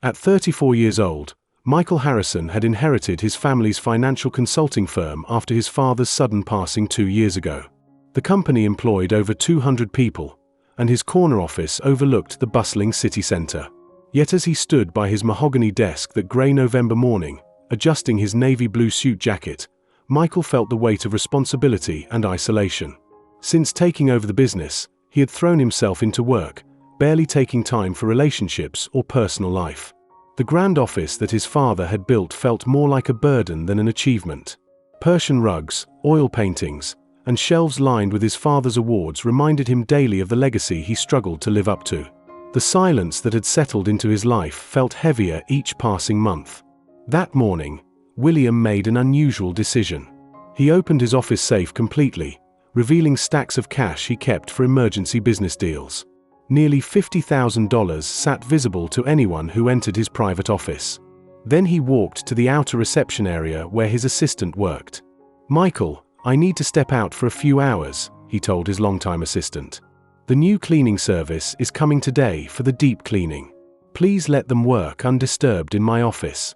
At 34 years old, Michael Harrison had inherited his family's financial consulting firm after his father's sudden passing 2 years ago. The company employed over 200 people, and his corner office overlooked the bustling city center. Yet as he stood by his mahogany desk that grey November morning, adjusting his navy blue suit jacket, Michael felt the weight of responsibility and isolation. Since taking over the business, he had thrown himself into work, barely taking time for relationships or personal life. The grand office that his father had built felt more like a burden than an achievement. Persian rugs, oil paintings, and shelves lined with his father's awards reminded him daily of the legacy he struggled to live up to. The silence that had settled into his life felt heavier each passing month. That morning, William made an unusual decision. He opened his office safe completely, revealing stacks of cash he kept for emergency business deals. Nearly $50,000 sat visible to anyone who entered his private office. Then he walked to the outer reception area where his assistant worked. "Michael, I need to step out for a few hours," he told his longtime assistant. "The new cleaning service is coming today for the deep cleaning. Please let them work undisturbed in my office."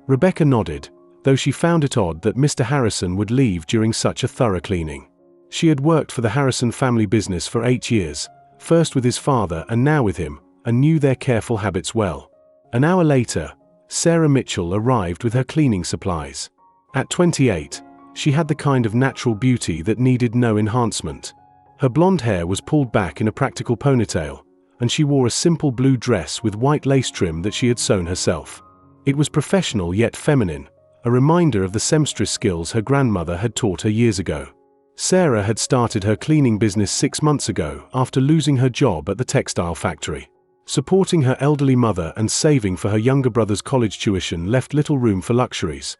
Rebecca nodded, though she found it odd that Mr. Harrison would leave during such a thorough cleaning. She had worked for the Harrison family business for 8 years, first with his father and now with him, and knew their careful habits well. An hour later, Sarah Mitchell arrived with her cleaning supplies. At 28, she had the kind of natural beauty that needed no enhancement. Her blonde hair was pulled back in a practical ponytail, and she wore a simple blue dress with white lace trim that she had sewn herself. It was professional yet feminine, a reminder of the seamstress skills her grandmother had taught her years ago. Sarah had started her cleaning business 6 months ago after losing her job at the textile factory. Supporting her elderly mother and saving for her younger brother's college tuition left little room for luxuries,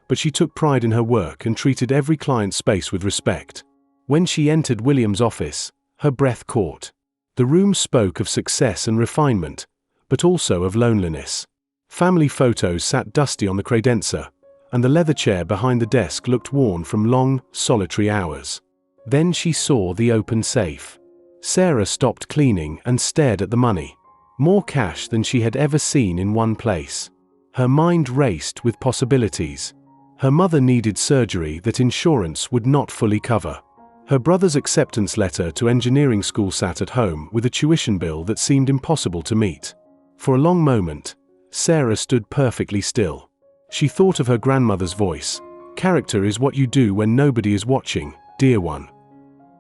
but she took pride in her work and treated every client's space with respect. When she entered William's office, her breath caught. The room spoke of success and refinement, but also of loneliness. Family photos sat dusty on the credenza, and the leather chair behind the desk looked worn from long, solitary hours. Then she saw the open safe. Sarah stopped cleaning and stared at the money. More cash than she had ever seen in one place. Her mind raced with possibilities. Her mother needed surgery that insurance would not fully cover. Her brother's acceptance letter to engineering school sat at home with a tuition bill that seemed impossible to meet. For a long moment, Sarah stood perfectly still. She thought of her grandmother's voice. "Character is what you do when nobody is watching, dear one."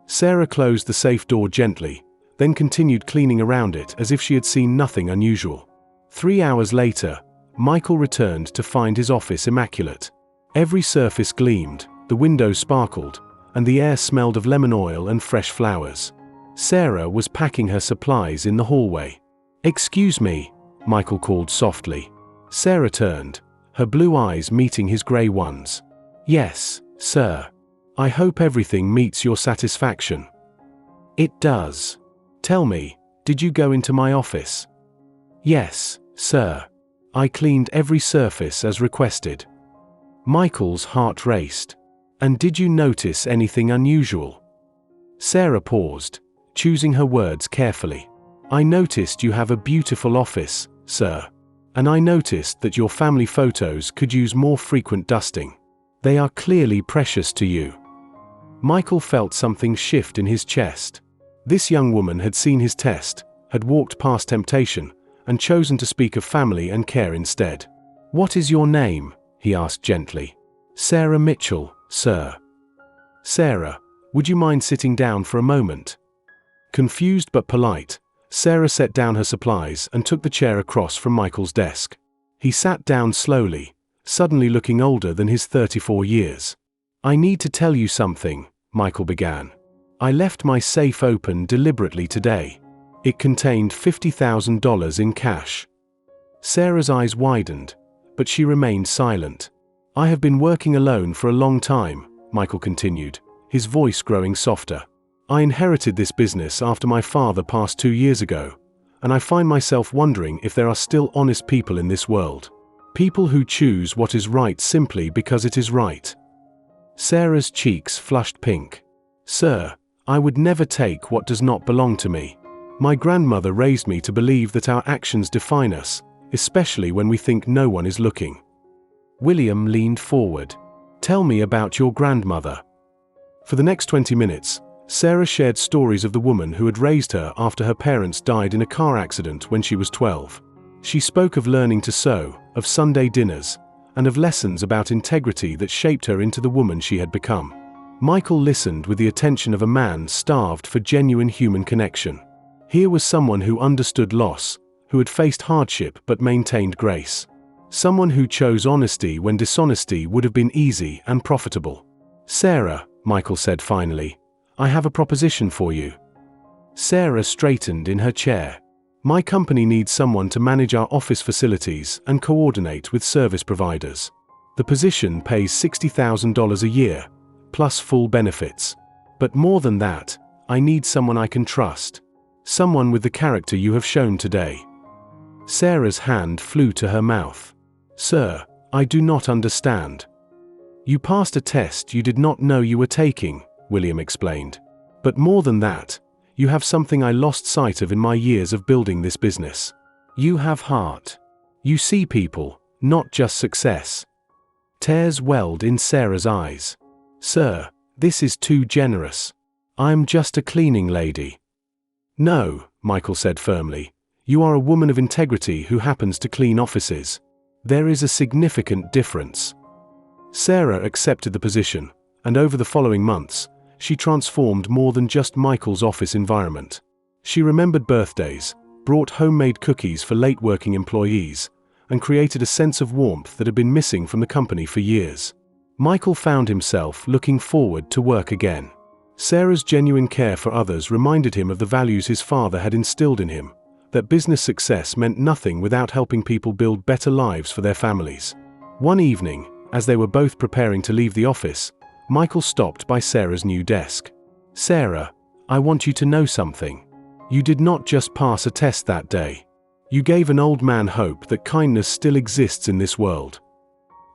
Sarah closed the safe door gently, then continued cleaning around it as if she had seen nothing unusual. 3 hours later, Michael returned to find his office immaculate. Every surface gleamed, the windows sparkled, and the air smelled of lemon oil and fresh flowers. Sarah was packing her supplies in the hallway. "Excuse me," Michael called softly. Sarah turned, her blue eyes meeting his grey ones. "Yes, sir. I hope everything meets your satisfaction." "It does. Tell me, did you go into my office?" "Yes, sir. I cleaned every surface as requested." Michael's heart raced. "And did you notice anything unusual?" Sarah paused, choosing her words carefully. "I noticed you have a beautiful office, sir. And I noticed that your family photos could use more frequent dusting. They are clearly precious to you." Michael felt something shift in his chest. This young woman had seen his test, had walked past temptation, and chosen to speak of family and care instead. "What is your name?" he asked gently. "Sarah Mitchell, sir." "Sarah, would you mind sitting down for a moment?" Confused but polite, Sarah set down her supplies and took the chair across from Michael's desk. He sat down slowly, suddenly looking older than his 34 years. "I need to tell you something," Michael began. "I left my safe open deliberately today. It contained $50,000 in cash." Sarah's eyes widened, but she remained silent. "I have been working alone for a long time," Michael continued, his voice growing softer. "I inherited this business after my father passed 2 years ago, and I find myself wondering if there are still honest people in this world. People who choose what is right simply because it is right." Sarah's cheeks flushed pink. "Sir, I would never take what does not belong to me. My grandmother raised me to believe that our actions define us, especially when we think no one is looking. William leaned forward. Tell me about your grandmother. For the next 20 minutes, Sarah shared stories of the woman who had raised her after her parents died in a car accident when she was 12. She spoke of learning to sew, of Sunday dinners, and of lessons about integrity that shaped her into the woman she had become. Michael listened with the attention of a man starved for genuine human connection. Here was someone who understood loss, who had faced hardship but maintained grace. Someone who chose honesty when dishonesty would have been easy and profitable. Sarah, Michael said finally, I have a proposition for you. Sarah straightened in her chair. My company needs someone to manage our office facilities and coordinate with service providers. The position pays $60,000 a year, plus full benefits. But more than that, I need someone I can trust. Someone with the character you have shown today. Sarah's hand flew to her mouth. Sir, I do not understand. You passed a test you did not know you were taking, William explained. But more than that, you have something I lost sight of in my years of building this business. You have heart. You see people, not just success. Tears welled in Sarah's eyes. Sir, this is too generous. I'm just a cleaning lady. No, Michael said firmly. You are a woman of integrity who happens to clean offices. There is a significant difference. Sarah accepted the position, and over the following months, she transformed more than just Michael's office environment. She remembered birthdays, brought homemade cookies for late working employees, and created a sense of warmth that had been missing from the company for years. Michael found himself looking forward to work again. Sarah's genuine care for others reminded him of the values his father had instilled in him, that business success meant nothing without helping people build better lives for their families. One evening, as they were both preparing to leave the office, Michael stopped by Sarah's new desk. Sarah, I want you to know something. You did not just pass a test that day. You gave an old man hope that kindness still exists in this world.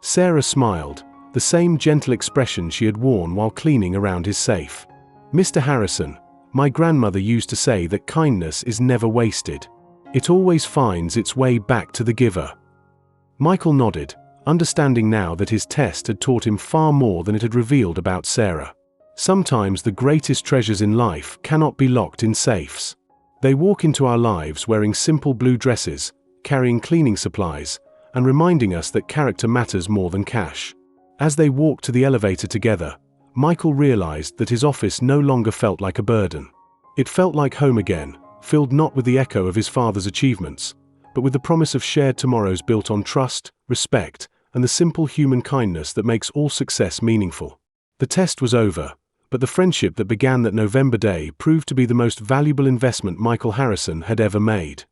Sarah smiled, the same gentle expression she had worn while cleaning around his safe. Mr. Harrison, my grandmother used to say that kindness is never wasted. It always finds its way back to the giver. Michael nodded, understanding now that his test had taught him far more than it had revealed about Sarah. Sometimes the greatest treasures in life cannot be locked in safes. They walk into our lives wearing simple blue dresses, carrying cleaning supplies, and reminding us that character matters more than cash. As they walked to the elevator together, Michael realized that his office no longer felt like a burden. It felt like home again, filled not with the echo of his father's achievements, but with the promise of shared tomorrows built on trust, respect, and the simple human kindness that makes all success meaningful. The test was over, but the friendship that began that November day proved to be the most valuable investment Michael Harrison had ever made.